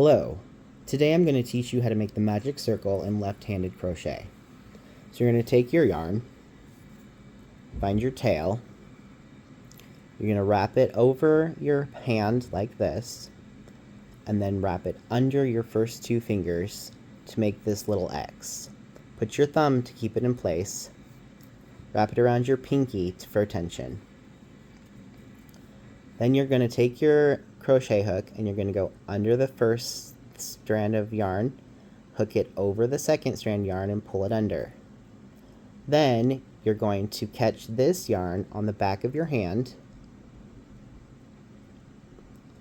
Hello, today I'm going to teach you how to make the magic circle in left-handed crochet. So you're going to take your yarn, find your tail, you're going to wrap it over your hand like this, and then wrap it under your first two fingers to make this little X. Put your thumb to keep it in place, wrap it around your pinky for tension. Then you're going to take your crochet hook and you're going to go under the first strand of yarn, hook it over the second strand yarn and pull it under. Then you're going to catch this yarn on the back of your hand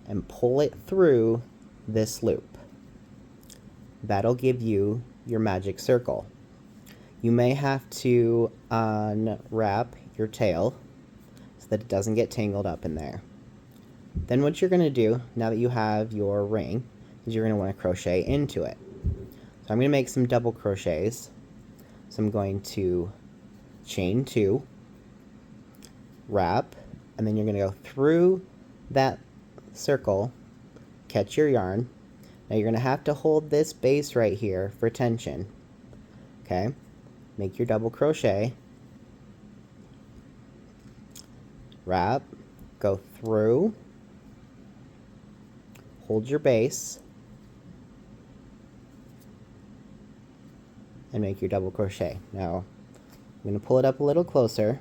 and pull it through this loop. That'll give you your magic circle. You may have to unwrap your tail so that it doesn't get tangled up in there. Then what you're going to do, now that you have your ring, is you're going to want to crochet into it. So I'm going to make some double crochets. So I'm going to chain 2, wrap, and then you're going to go through that circle, catch your yarn. Now you're going to have to hold this base right here for tension. Okay? Make your double crochet, wrap, go through, hold your base, and make your double crochet. Now, I'm going to pull it up a little closer,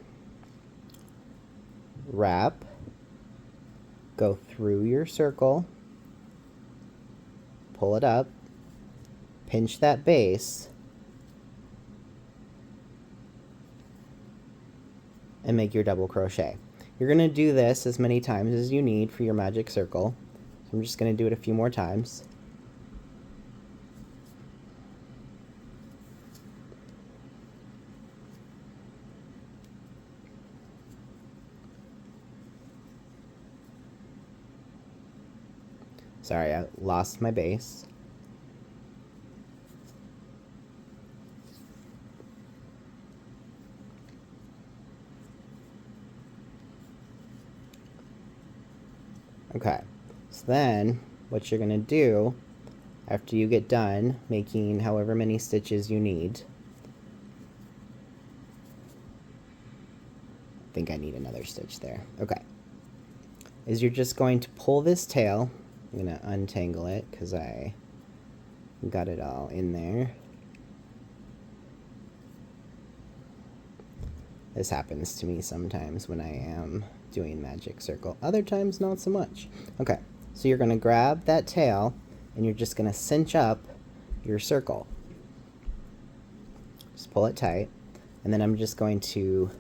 wrap, go through your circle, pull it up, pinch that base, and make your double crochet. You're going to do this as many times as you need for your magic circle. So I'm just going to do it a few more times. Sorry, I lost my base. Okay, so then what you're going to do after you get done making however many stitches you need, I think I need another stitch there, okay, is you're just going to pull this tail. I'm going to untangle it because I got it all in there. This happens to me sometimes when I am doing magic circle. Other times, not so much. Okay, so you're going to grab that tail and you're just going to cinch up your circle. Just pull it tight. And then I'm just going to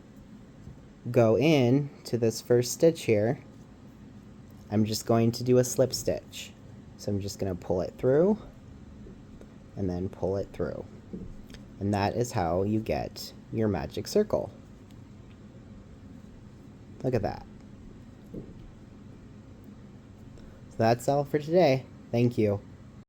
go in to this first stitch here. I'm just going to do a slip stitch. So I'm just going to pull it through and then pull it through. And that is how you get your magic circle. Look at that. So that's all for today. Thank you.